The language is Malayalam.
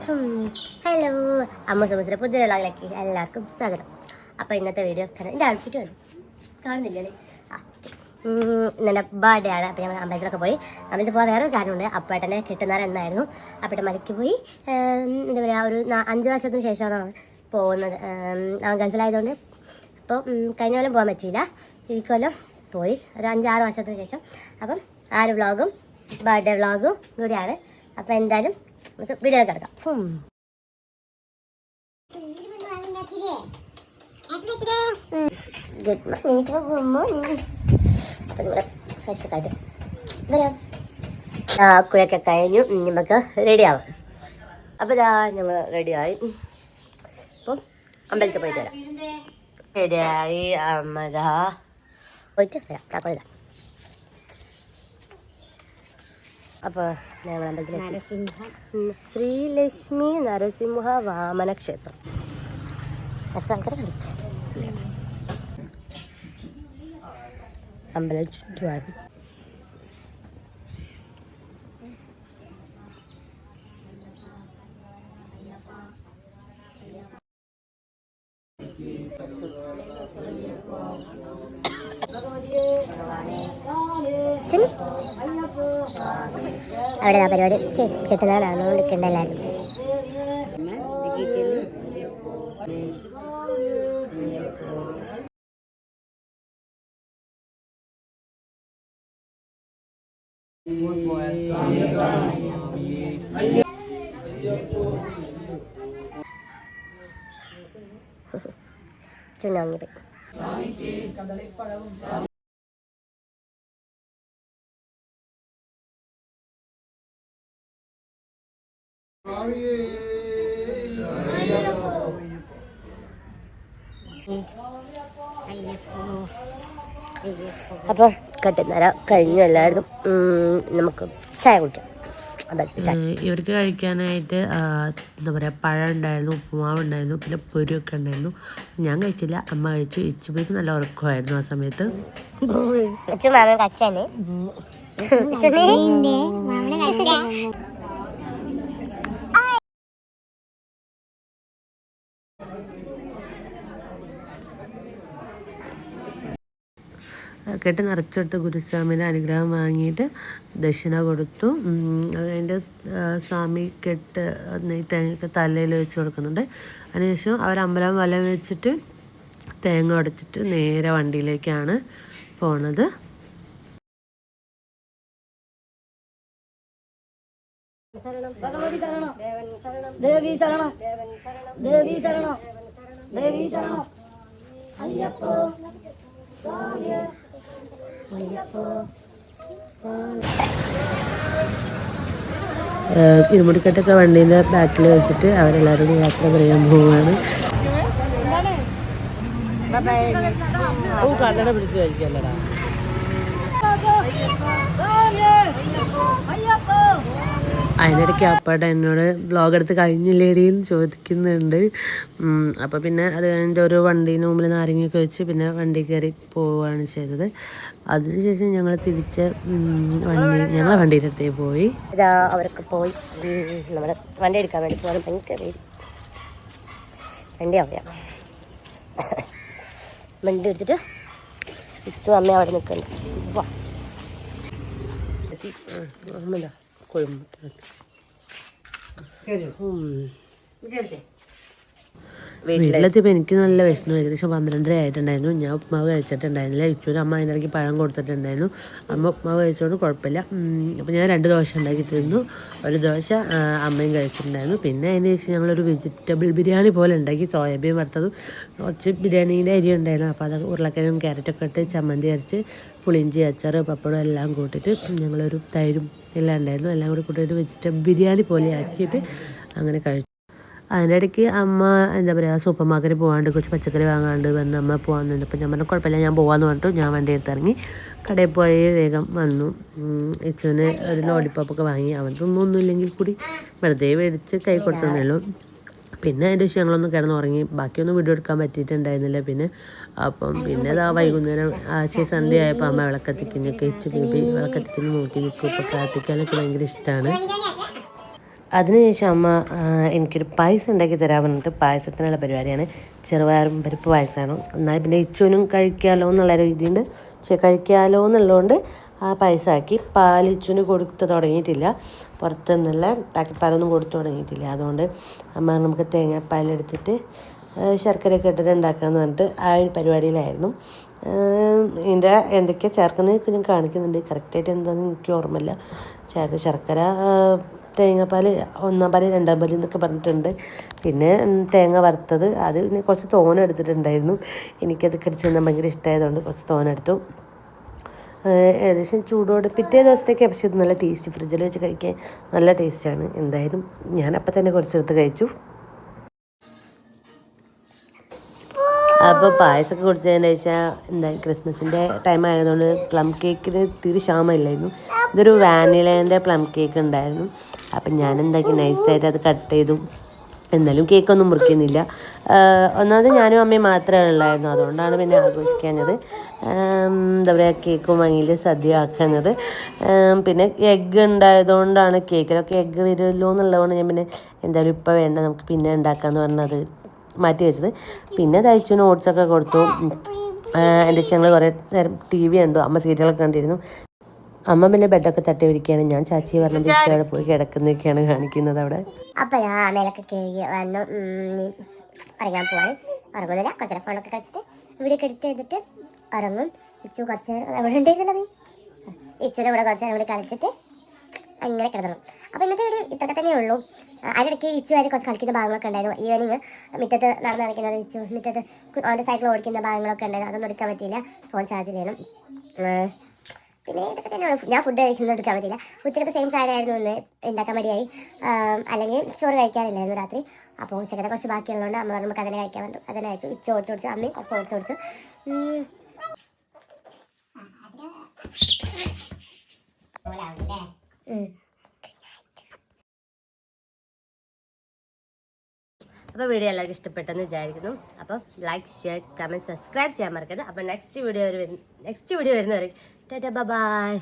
ഹലോ അമ്മ സുമസിന്റെ പുതിയ വിളകളിലേക്ക് എല്ലാവർക്കും സ്വാഗതം. അപ്പോൾ ഇന്നത്തെ വീഡിയോ എൻ്റെ ഔട്ട്ഫിറ്റ് വേണം കാണുന്നില്ലല്ലേ? ഇന്നെ ബർത്ത്ഡേ ആണ്. അപ്പോൾ ഞങ്ങൾ അമ്പലത്തിലൊക്കെ പോയി. അമ്പലത്തിൽ പോകാൻ വേറൊരു കാര്യമുണ്ട്. അപ്പേട്ടനെ കിട്ടുന്നവരെ എന്നായിരുന്നു. അപ്പേട്ടൻ മലയ്ക്ക് പോയി എന്താ പറയുക ഒരു 5 വർഷത്തിന് ശേഷമാണ് പോകുന്നത്. അവൻ ഗൾഫിലായതുകൊണ്ട് അപ്പോൾ കഴിഞ്ഞ കൊല്ലം പോകാൻ പറ്റിയില്ല. ഈ കൊല്ലം പോയി ഒരു 5-6 വർഷത്തിന് ശേഷം. അപ്പം ആ ഒരു വ്ളോഗും ബർത്ത്ഡേ വ്ളോഗും കൂടിയാണ്. അപ്പോൾ എന്തായാലും നമുക്ക് വീഡിയോ കിടക്കാം. Good morning. അപ്പം നമ്മൾ ഫ്രഷൊക്കെ ആയിട്ട് കുഴയൊക്കെ കഴിഞ്ഞു. നമുക്ക് റെഡിയാവും. അപ്പോൾ ഇതാ ഞങ്ങൾ റെഡിയായി. അപ്പം അമ്പലത്തിൽ പോയിട്ട് വരാം. റെഡിയായി അമ്മതാ പോയിട്ട് വരാം. താക്കോല. അപ്പോൾ ഞങ്ങൾ അമ്പലത്തിൽ ശ്രീലക്ഷ്മി നരസിംഹ വാമന ക്ഷേത്രം. അമ്പലം ചുറ്റുപാട്. അവിടെ പരിപാടി കിട്ടുന്നതാണ് വിളിക്കേണ്ട എല്ലാവരും. ചുണ്ണാങ്ങിപ്പോയി. അപ്പോൾ കട്ടുന്നേരം കഴിഞ്ഞു എല്ലാവരും. നമുക്ക് ചായ കുടിക്കാം. ഇവർക്ക് കഴിക്കാനായിട്ട് എന്താ പറയുക പഴം ഉണ്ടായിരുന്നു, ഉപ്പുമാവ് ഉണ്ടായിരുന്നു, പിന്നെ പൊരിയൊക്കെ ഉണ്ടായിരുന്നു. ഞാൻ കഴിച്ചില്ല, അമ്മ കഴിച്ചു. ഇച്ചുബിക്ക് നല്ല ഉറക്കമായിരുന്നു ആ സമയത്ത്. കെട്ട് നിറച്ചെടുത്ത ഗുരുസ്വാമിയുടെ അനുഗ്രഹം വാങ്ങിയിട്ട് ദക്ഷിണ കൊടുത്തു. അതിൻ്റെ സ്വാമി കെട്ട് തേങ്ങയൊക്കെ തലയിൽ വെച്ച് കൊടുക്കുന്നുണ്ട്. അതിനുശേഷം അവർ അമ്പലം വലം വെച്ചിട്ട് തേങ്ങ ഉടച്ചിട്ട് നേരെ വണ്ടിയിലേക്കാണ് പോണത്. ദേവി ശരണം, ദേവി ശരണം, ദേവി ശരണം, അയ്യപ്പോ ഇരുമുടിക്കെട്ടൊക്കെ വണ്ടീൻ്റെ ബാക്കിൽ വെച്ചിട്ട് അവരെല്ലാവരും യാത്ര പറയാൻ പോവുകയാണ്. കണ്ണട പിടിച്ച് കഴിക്കല്ലടാ. അതിനിടയ്ക്ക് അപ്പാട്ട എന്നോട് വ്ളോഗ് എടുത്ത് കഴിഞ്ഞില്ലേടിന്ന് ചോദിക്കുന്നുണ്ട്. അപ്പോൾ പിന്നെ അത് കഴിഞ്ഞിട്ട് ഒരു വണ്ടീൻ്റെ മുമ്പിൽ നാരങ്ങയൊക്കെ വെച്ച് പിന്നെ വണ്ടി കയറി പോവുകയാണ് ചെയ്തത്. അതിനുശേഷം ഞങ്ങൾ തിരിച്ച് ഞങ്ങളെ വണ്ടിയുടെ അടുത്തേക്ക് പോയി. ഇതാ അവരൊക്കെ പോയി. നമ്മുടെ വണ്ടി എടുക്കാൻ വേണ്ടി പോകാൻ ഭയങ്കര വണ്ടി അറിയാം. വണ്ടി എടുത്തിട്ട് ചുറ്റും അമ്മ അവിടെ നിൽക്കുന്നുണ്ട്. വീട്ടിലെത്തിയപ്പോൾ എനിക്ക് നല്ല വിഷമം. ഏകദേശം 12:30 ആയിട്ടുണ്ടായിരുന്നു. ഞാൻ ഉപ്മാവ് കഴിച്ചിട്ടുണ്ടായിരുന്നില്ല. ഇച്ചൂര് അമ്മ അതിനിടയ്ക്ക് പഴം കൊടുത്തിട്ടുണ്ടായിരുന്നു. അമ്മ ഉപ്മാവ് കഴിച്ചതുകൊണ്ട് കുഴപ്പമില്ല. അപ്പോൾ ഞാൻ 2 ദോശ ഉണ്ടാക്കി തിന്നു. ഒരു ദോശ അമ്മയും കഴിച്ചിട്ടുണ്ടായിരുന്നു. പിന്നെ അതിന് ശേഷം ഞങ്ങളൊരു വെജിറ്റബിൾ ബിരിയാണി പോലെ ഉണ്ടാക്കി. സോയാബീൻ വറുത്തതും കുറച്ച് ബിരിയാണീൻ്റെ അരി ഉണ്ടായിരുന്നു. അപ്പോൾ അത് ഉരുളക്കിഴങ്ങും ക്യാരറ്റൊക്കെ ഇട്ട് ചമ്മന്തി അരച്ച് പുളിയിഞ്ചി അച്ചാറ് പപ്പടം എല്ലാം കൂട്ടിയിട്ട് ഞങ്ങളൊരു തൈരും എല്ലാം ഉണ്ടായിരുന്നു. എല്ലാം കൂടി കൂട്ടിയിട്ട് വെജിറ്റബിൾ ബിരിയാണി പോലെ ആക്കിയിട്ട് അങ്ങനെ കഴിച്ചു. അതിനിടയ്ക്ക് അമ്മ എന്താ പറയുക സൂപ്പർ മാർക്കറ്റിൽ പോകാണ്ട് കുറച്ച് പച്ചക്കറി വാങ്ങാണ്ട് വന്ന് അമ്മ പോകാൻ നിന്നപ്പോൾ ഞാൻ പറഞ്ഞു കുഴപ്പമില്ല ഞാൻ പോകാമെന്ന് പറഞ്ഞിട്ട് ഞാൻ വണ്ടി എടുത്തിറങ്ങി കടയിൽ പോയി വേഗം വന്നു. ഇച്ചുവിന് ഒരു ലോലിപ്പോപ്പൊക്കെ വാങ്ങി. അവനൊന്നുമില്ലെങ്കിൽ കൂടി വെറുതെ മേടിച്ച് കൈ കൊടുത്തതേ ഉള്ളൂ. പിന്നെ അതിൻ്റെ ഞങ്ങളൊന്ന് കിടന്നുറങ്ങി. ബാക്കിയൊന്നും വീഡിയോ എടുക്കാൻ പറ്റിയിട്ടുണ്ടായിരുന്നില്ല. പിന്നെ അതാ വൈകുന്നേരം സന്ധ്യയായപ്പോൾ അമ്മ വിളക്കത്തിക്കുന്നു. കേച്ചു ബേബി വിളക്കത്തിക്കുന്നു നോക്കി നിൽക്കും. ഇപ്പോൾ പ്രാർത്ഥിക്കാനൊക്കെ ഭയങ്കര ഇഷ്ടമാണ്. അതിനുശേഷം അമ്മ എനിക്കൊരു പായസം ഉണ്ടാക്കി തരാൻ പറഞ്ഞിട്ട് പായസത്തിനുള്ള പരിപാടിയാണ്. ചെറുപയറും പരിപ്പ് പായസമാണ്. എന്നാൽ പിന്നെ ഇച്ചുവിനും കഴിക്കാമല്ലോ എന്നുള്ള രീതിയുണ്ട്. പക്ഷെ കഴിക്കാമല്ലോ എന്നുള്ളതുകൊണ്ട് ആ പായസമാക്കി. പാൽ ഇച്ചുവിന് കൊടുത്ത് തുടങ്ങിയിട്ടില്ല. പുറത്തു നിന്നുള്ള പാക്കറ്റ് പാലൊന്നും കൊടുത്തു തുടങ്ങിയിട്ടില്ല. അതുകൊണ്ട് അമ്മ നമുക്ക് തേങ്ങാപ്പാലെടുത്തിട്ട് ശർക്കരയൊക്കെ ഇട്ടിട്ട് ഉണ്ടാക്കാമെന്ന് പറഞ്ഞിട്ട് ആ ഒരു പരിപാടിയിലായിരുന്നു. ഇതിൻ്റെ എന്തൊക്കെയാണ് ചേർക്കുന്നതൊക്കെ ഞാൻ കാണിക്കുന്നുണ്ട്. കറക്റ്റായിട്ട് എന്താണെന്ന് എനിക്ക് ഓർമ്മയില്ല. ശർക്കര, തേങ്ങാപ്പാൽ, 1-ാം പാൽ 2-ാം പാൽ എന്നൊക്കെ പറഞ്ഞിട്ടുണ്ട്. പിന്നെ തേങ്ങ വറുത്തത്, അത് പിന്നെ കുറച്ച് തോനെ എടുത്തിട്ടുണ്ടായിരുന്നു. എനിക്കത് കടിച്ച് ഭയങ്കര ഇഷ്ടമായതുകൊണ്ട് കുറച്ച് തോനെ എടുത്തു. ഏകദേശം ചൂടോടെ പിറ്റേ ദിവസത്തേക്ക് പക്ഷേ ഇത് നല്ല ടേസ്റ്റ്, ഫ്രിഡ്ജിൽ വെച്ച് കഴിക്കാൻ നല്ല ടേസ്റ്റാണ്. എന്തായാലും ഞാനപ്പം തന്നെ കുറച്ചെടുത്ത് കഴിച്ചു. അപ്പോൾ പായസമൊക്കെ കുടിച്ചതിന് ശേഷം എന്താ ക്രിസ്മസിൻ്റെ ടൈം ആയതുകൊണ്ട് പ്ലം കേക്കിന് തീരെ ക്ഷാമമില്ലായിരുന്നു. ഇതൊരു വാനിലേൻ്റെ പ്ലം കേക്ക് ഉണ്ടായിരുന്നു. അപ്പം ഞാൻ എന്താക്കി നൈസായിട്ട് അത് കട്ട് ചെയ്തു. എന്നാലും കേക്കൊന്നും മുറിക്കുന്നില്ല. ഒന്നാമത് ഞാനും അമ്മയും മാത്രമേ ഉള്ളായിരുന്നു. അതുകൊണ്ടാണ് പിന്നെ ആഘോഷിക്കാഞ്ഞത്. എന്താ പറയുക, കേക്കും വാങ്ങിയിൽ സദ്യ ആക്കുന്നത്. പിന്നെ എഗ്ഗ് ഉണ്ടായതുകൊണ്ടാണ്, കേക്കിലൊക്കെ എഗ്ഗ് വരുമല്ലോ എന്നുള്ളതുകൊണ്ട് ഞാൻ പിന്നെ എന്തായാലും ഇപ്പോൾ വേണ്ട, നമുക്ക് പിന്നെ ഉണ്ടാക്കാമെന്ന് പറഞ്ഞത് മാറ്റി വെച്ചത്. പിന്നെ തയ്ച്ചു നോട്ട്സൊക്കെ കൊടുത്തു. എൻ്റെ ഞങ്ങൾ കുറേ നേരം TV കണ്ടു. അമ്മ സീരിയലൊക്കെ കണ്ടിരുന്നു. അമ്മ പിന്നെ ബെഡൊക്കെ തട്ടി ഇരിക്കുകയാണ്. ഞാൻ ചാച്ചി പറഞ്ഞ ബീച്ചവിടെ പോയി കിടക്കുന്നതൊക്കെയാണ് കാണിക്കുന്നത് അവിടെ. അപ്പം ഞാൻ മേലൊക്കെ കഴുകി വന്നു ഉറങ്ങാൻ പോവാണ്. ഉറങ്ങുന്നില്ല, കുറച്ച് നേരം ഫോണൊക്കെ കളിച്ചിട്ട് വീഡിയോ ഒക്കെ എഡിറ്റ് ചെയ്തിട്ട് ഉറങ്ങും. ഇച്ചു കുറച്ച് നേരം എവിടെ ഉണ്ടായിരുന്നല്ലോ മീ ഇച്ചുവിൻ്റെ കൂടെ കുറച്ച് നേരം കൂടി കളിച്ചിട്ട് അങ്ങനെ കിടന്നു. അപ്പോൾ ഇന്നത്തെ വീഡിയോ ഇതൊക്കെ തന്നെയേ ഉള്ളൂ. അതിനിടയ്ക്ക് ഇച്ചുമായിട്ട് കുറച്ച് കളിക്കുന്ന ഭാഗങ്ങളൊക്കെ ഉണ്ടായിരുന്നു. ഈവനിങ് മുറ്റത്ത് നടന്ന് കളിക്കുന്നത്, ഇച്ചു മുറ്റത്ത് അവൻ്റെ സൈക്കിൾ ഓടിക്കുന്ന ഭാഗങ്ങളൊക്കെ ഉണ്ടായിരുന്നു. അതൊന്നും എടുക്കാൻ പറ്റിയില്ല, ഫോൺ ചാർജ് ചെയ്യണം. പിന്നെ ഇതൊക്കെ തന്നെയാണ്. ഞാൻ ഫുഡ് കഴിക്കുന്നത് എടുക്കാൻ പറ്റില്ല. ഉച്ചക്കത്തെ സെയിം ചായയായിരുന്നു ഇന്ന് ഉണ്ടാക്കാൻ മടിയായി. അല്ലെങ്കിൽ ചോറ് കഴിക്കാറില്ലായിരുന്നു രാത്രി. അപ്പോൾ ഉച്ചക്കത്തെ കുറച്ച് ബാക്കിയുള്ളതുകൊണ്ട് അമ്മ നമുക്ക് അതിനെ കഴിക്കാൻ പറ്റും. അതിനെ അയച്ചു. ഇച്ച ഓടിച്ചു അമ്മയും കുറച്ച് ഓടിച്ചു. അപ്പോൾ വീഡിയോ എല്ലാവർക്കും ഇഷ്ടപ്പെട്ടെന്ന് വിചാരിക്കുന്നു. അപ്പോൾ ലൈക്ക്, ഷെയർ, കമൻറ്റ്, സബ്സ്ക്രൈബ് ചെയ്യാൻ മറക്കരുത്. അപ്പോൾ നെക്സ്റ്റ് വീഡിയോ വരുന്നവരെ ടാറ്റാ ബൈ.